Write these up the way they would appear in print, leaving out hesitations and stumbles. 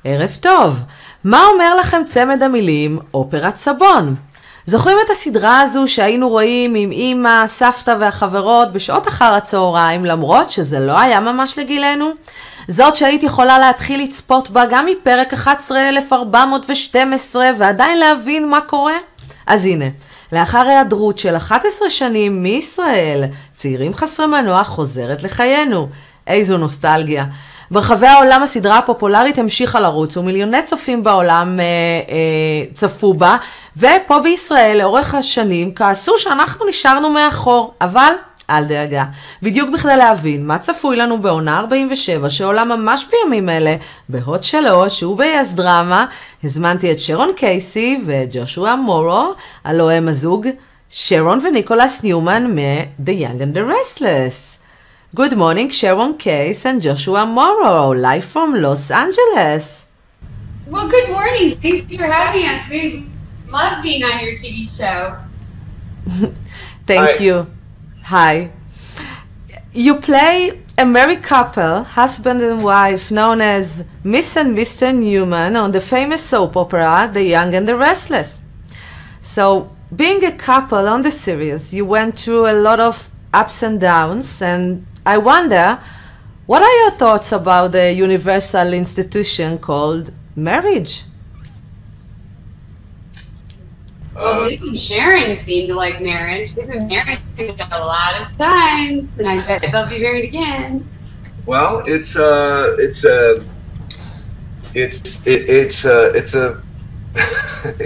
ערב טוב. מה אומר לכם צמד המילים אופרת סבון? זוכרים את הסדרה הזו שהיינו רואים עם אמא, סבתא והחברות בשעות אחר הצהריים, למרות שזה לא היה ממש לגילנו? זאת שהיית יכולה להתחיל לצפות בה גם מפרק 11,412 ועדיין להבין מה קורה? אז הנה, לאחר היעדרות של 11 שנים מישראל, צעירים חסרי מנוח חוזרת לחיינו. איזו נוסטלגיה. ברחבי העולם הסדרה הפופולרית המשיכה לרוץ ומיליוני צופים בעולם צפו בה, ופה בישראל לאורך השנים כעסו שאנחנו נשארנו מאחור, אבל אל דאגה. בדיוק בכדי להבין מה צפוי לנו בעונה 47 שעולה ממש בימים אלה בהוט 3 וביס דרמה, הזמנתי את שרון קייסי וג'ושוע מורו, הלוא הם הזוג שרון וניקולס ניומן מ-The Young and the Restless. Good morning, Sharon Collins and Joshua Moro, live from Los Angeles. Well, good morning. Thanks for having us. We love being on your TV show. Thank Hi. you. Hi. You play a married couple, husband and wife, known as Miss and Mr. Newman on the famous soap opera, The Young and the Restless. So, being a couple on the series, you went through a lot of ups and downs, and I wonder, what are your thoughts about the universal institution called marriage? Well, Luke and Sharon seem to like marriage. They've been married a lot of times, and I bet they'll be married again. Well, it's a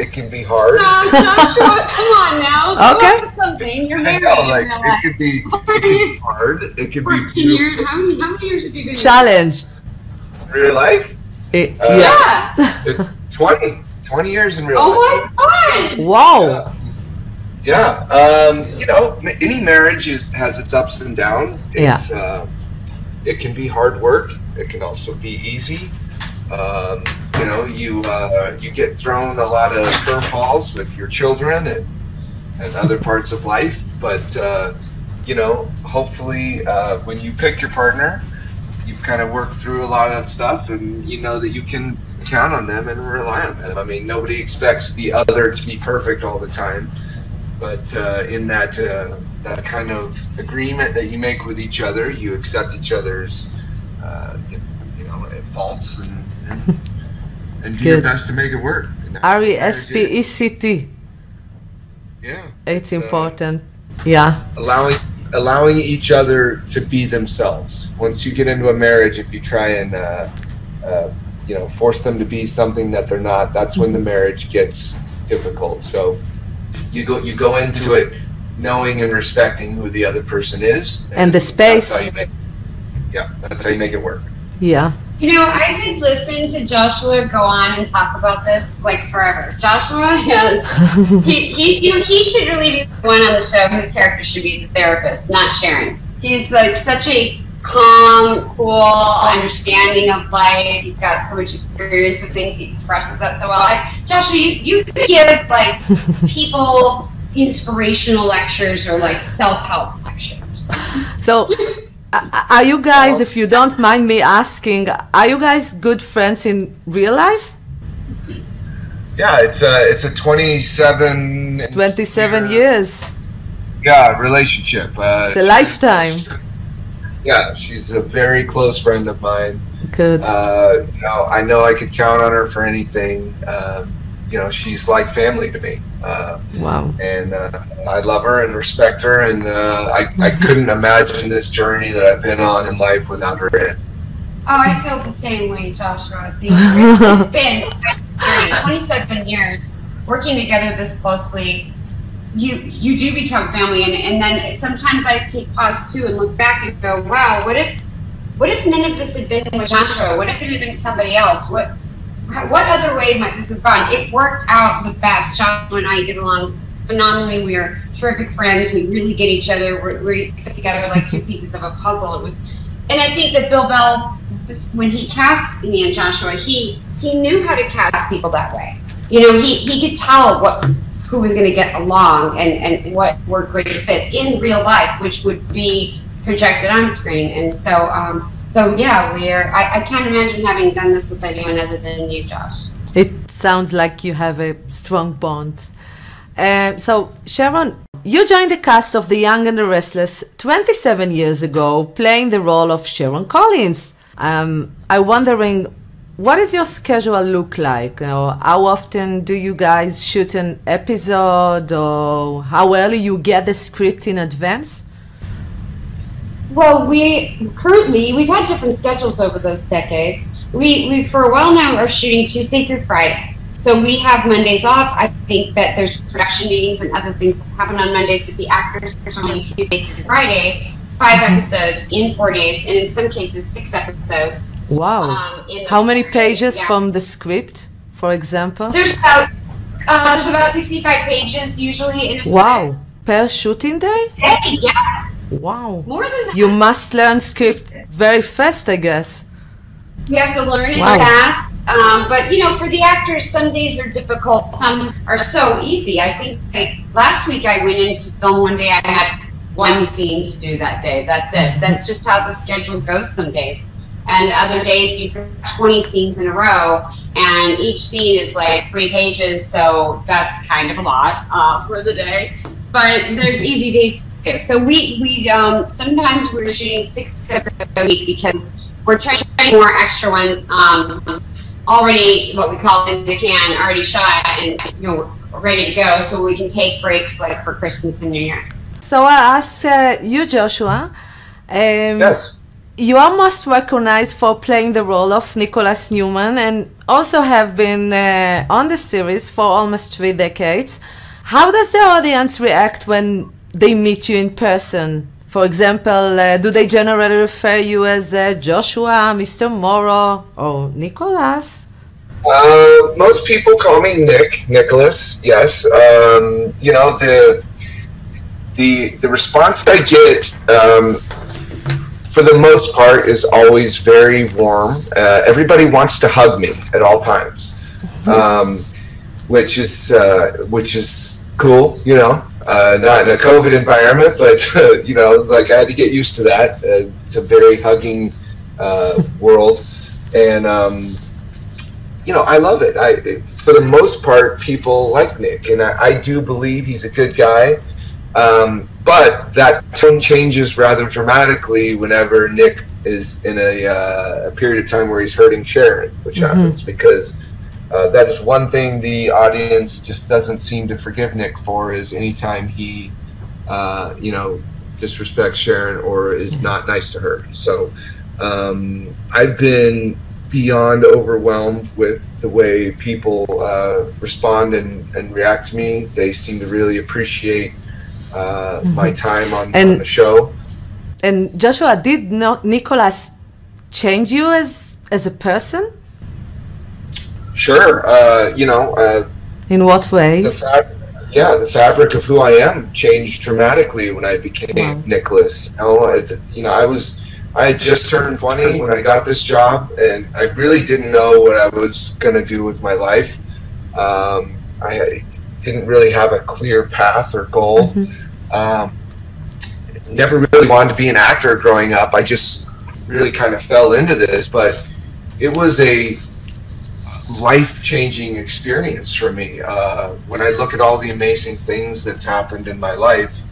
it can be hard. No, Joshua, come on now. Okay. Go with something. You're I married know, in like real it life. could be hard. It could be 14 years. beautiful. How many years have you been Challenge. Real life. married? Yeah. 20 years in real Oh life. my God. Wow. Yeah. You know, any marriage has its ups and downs. It's it can be hard work. It can also be easy. You know, you get thrown a lot of curveballs with your children and other parts of life. But you know, hopefully, when you pick your partner, you kind of work through a lot of that stuff, and you know that you can count on them and rely on them. I mean, nobody expects the other to be perfect all the time, but in that kind of agreement that you make with each other, you accept each other's you know faults and do your Good. best to make it work. And that's what marriage is. RESPECT. Yeah, It's important. Yeah. allowing each other to be themselves. Once you get into a marriage, if you try and you know, force them to be something that they're not, that's when the marriage gets difficult. So you go into it knowing and respecting who the other person is, And the space. That's how you make it work. Yeah. You know, I could listen to Joshua go on and talk about this like forever. Joshua has, you know, he should really be the one on the show. His character should be the therapist, not Sharon. He's like such a calm, cool understanding of life. He's got so much experience with things. He expresses that so well. Joshua, you could give like people inspirational lectures or like self-help lectures. So, are you guys, if you don't mind me asking, are you guys good friends in real life? Yeah, it's a 27 years. Yeah, relationship. It's a lifetime. Yeah, she's a very close friend of mine. Good. You know I could count on her for anything. You know, she's like family to me. Wow. And I love her and respect her, and I couldn't imagine this journey that I've been on in life without her in it. Oh, I feel the same way, Joshua. It's been 27 years working together this closely. You do become family, and then sometimes I take pause too and look back and go, wow, what if none of this had been with Joshua? What if it had been somebody else? What other way might this have gone? It worked out the best. Joshua and I get along phenomenally. We are terrific friends. We really get each other. We put together like two pieces of a puzzle. And I think that Bill Bell, when he cast me and Joshua, he knew how to cast people that way. You know, he could tell who was going to get along and what were great fits in real life, which would be projected on screen. And so So yeah, I can't imagine having done this with anyone other than you, Josh. It sounds like you have a strong bond. So, Sharon, you joined the cast of The Young and the Restless 27 years ago, playing the role of Sharon Collins. I'm wondering, what does your schedule look like? How often do you guys shoot an episode, or how early you get the script in advance? Well, we've had different schedules over those decades. We for a while now are shooting Tuesday through Friday. So we have Mondays off. I think that there's production meetings and other things that happen on Mondays, but the actors are on Tuesday through Friday, 5 episodes in 4 days, and in some cases 6 episodes. Wow. How many pages from the script, for example? There's about 65 pages usually in a script. Wow. Per shooting day? Yeah. Wow. More than that. You must learn script very fast, I guess. You have to learn it fast, but for the actors, some days are difficult. Some are so easy. I think last week I went into film one day. I had 1 scene to do that day. That's it. That's just how the schedule goes some days. And other days you've got 20 scenes in a row, and each scene is like 3 pages, so that's kind of a lot for the day. But there's easy days too. So we sometimes we're shooting 6 episodes a week because we're trying more extra ones already, what we call in the can, already shot and ready to go, so we can take breaks like for Christmas and New Year's. So I ask you, Joshua. Yes. You are most recognized for playing the role of Nicholas Newman, and also have been on the series for almost 3 decades. How does the audience react when they meet you in person? For example, do they generally refer you as Joshua, Mr. Moro, or Nicholas? Most people call me Nicholas, yes. The response I get, for the most part, is always very warm. Everybody wants to hug me at all times, which is cool, not in a COVID environment, but it's like I had to get used to that. It's a very hugging world, and I love it. For the most part, people like Nick, and I do believe he's a good guy. But that tone changes rather dramatically whenever Nick is in a period of time where he's hurting Sharon, which happens because that is one thing the audience just doesn't seem to forgive Nick for, is anytime he, disrespects Sharon or is not nice to her. So I've been beyond overwhelmed with the way people respond and react to me. They seem to really appreciate my time on the show. And Joshua, did Nicholas change you as a person? Sure. In what way? The fabric of who I am changed dramatically when I became Nicholas. I had just turned 20 when I got this job, and I really didn't know what I was going to do with my life. I didn't really have a clear path or goal. Never really wanted to be an actor growing up. I just really kind of fell into this, but it was a life-changing experience for me. When I look at all the amazing things that's happened in my life,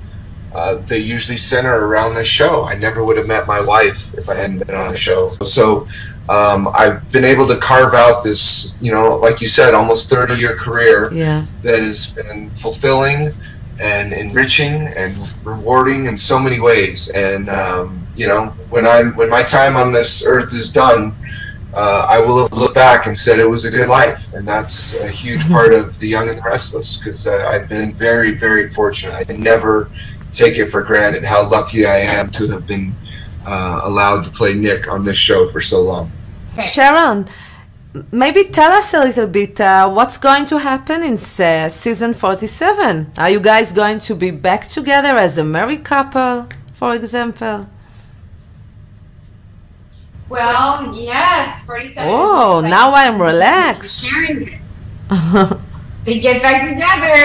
they usually center around this show. I never would have met my wife if I hadn't been on the show. So I've been able to carve out this, like you said, almost 30-year career that has been fulfilling and enriching and rewarding in so many ways. And when my time on this earth is done, I will have looked back and said it was a good life. And that's a huge part of The Young and the Restless, because I've been very, very fortunate. I never take it for granted how lucky I am to have been allowed to play Nick on this show for so long. Sharon, maybe tell us a little bit what's going to happen in season 47. Are you guys going to be back together as a married couple, for example? Well, yes, 47. Oh, now I'm relaxed. Sharing it. they get back together,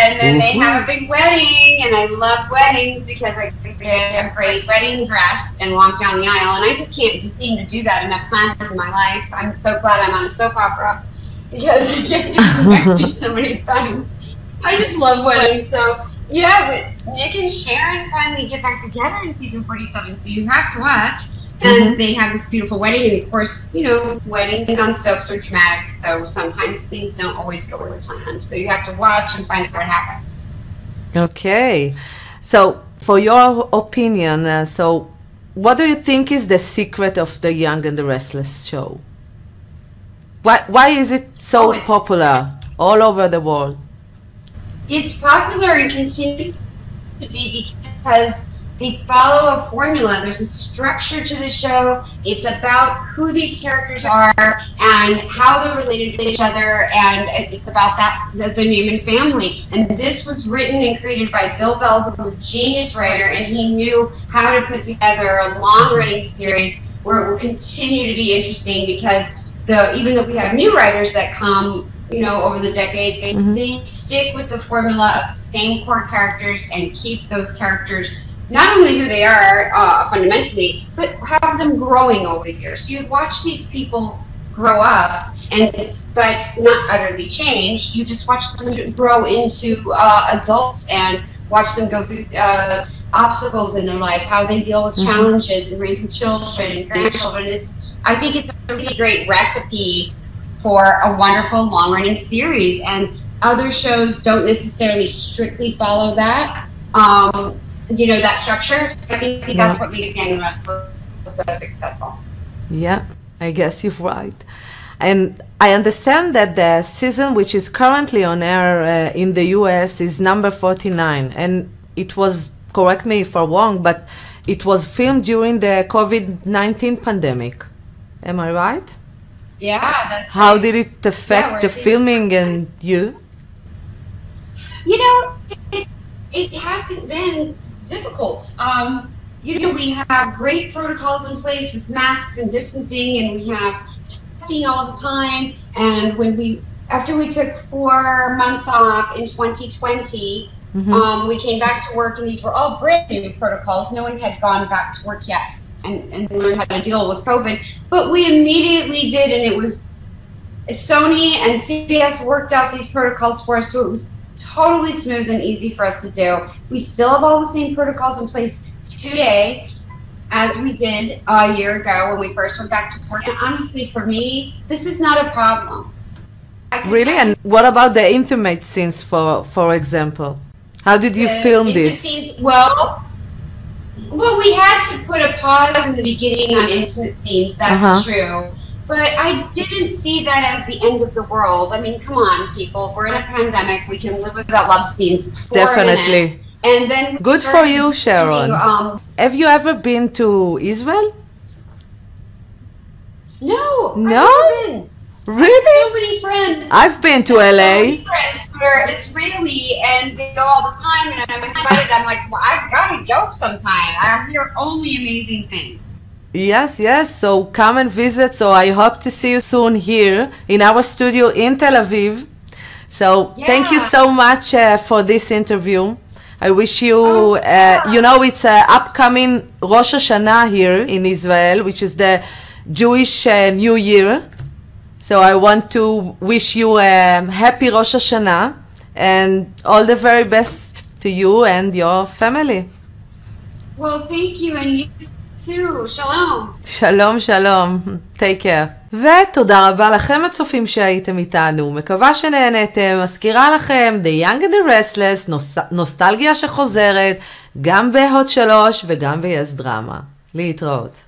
and then they have a big wedding, and I love weddings because I get a great wedding dress and walk down the aisle, and I just can't just seem to do that enough times in my life. I'm so glad I'm on a soap opera because I get to connect it so many times. I just love weddings. So yeah, but Nick and Sharon finally get back together in season 47, so you have to watch. And they have this beautiful wedding, and of course, you know, weddings on soaps are dramatic, so sometimes things don't always go as planned. So you have to watch and find out what happens. Okay. So, for your opinion, so what do you think is the secret of the Young and the Restless show? Why is it so popular all over the world? It's popular and continues to be because they follow a formula. There's a structure to the show. It's about who these characters are and how they're related to each other, and it's about the Newman family. And this was written and created by Bill Bell, who was a genius writer, and he knew how to put together a long-running series where it will continue to be interesting because even though we have new writers that come, you know, over the decades, they stick with the formula of the same core characters and keep those characters not only who they are fundamentally, but have them growing over the years. So you watch these people grow up, but not utterly change. You just watch them grow into adults and watch them go through obstacles in their life, how they deal with challenges and raising children and grandchildren. I think it's a really great recipe for a wonderful long-running series, and other shows don't necessarily strictly follow that. You know, that structure. I think that's what makes Young and Restless so successful. Yeah, I guess you're right. And I understand that the season which is currently on air in the US is number 49, and it was, correct me if I'm wrong, but it was filmed during the COVID-19 pandemic. Am I right? Yeah. That's How right. did it affect the filming and you? You know, it hasn't been difficult. You know, we have great protocols in place with masks and distancing, and we have testing all the time. And after we took 4 months off in 2020, we came back to work, and these were all brand new protocols. No one had gone back to work yet and learned how to deal with COVID. But we immediately did, and it was Sony and CBS worked out these protocols for us, so it was totally smooth and easy for us to do. We still have all the same protocols in place today as we did a year ago when we first went back to work. And honestly, for me, this is not a problem. Really? And what about the intimate scenes, for example? How did you film this? Scenes, well, we had to put a pause in the beginning on intimate scenes, that's true. But I didn't see that as the end of the world. I mean, come on, people. We're in a pandemic. We can live without love scenes for Definitely. a minute. And then good for you, Sharon. Have you ever been to Israel? No. No? I've never been. Really? So many friends. I've been to LA. So many friends who are Israeli, and they go all the time. And I'm excited. I'm like, well, I've got to go sometime. I hear only amazing things. Yes. So come and visit. So I hope to see you soon here in our studio in Tel Aviv. So thank you so much for this interview. I wish you, you know, it's upcoming Rosh Hashanah here in Israel, which is the Jewish New Year. So I want to wish you a happy Rosh Hashanah and all the very best to you and your family. Well, thank you, and you too. Shalom. שלום. Take care. ותודה רבה לכם הצופים שהייתם איתנו. מקווה שנהנתם. מזכירה לכם The Young and the Restless, נוסטלגיה שחוזרת, גם בהוט 3 וגם ביס דרמה. להתראות.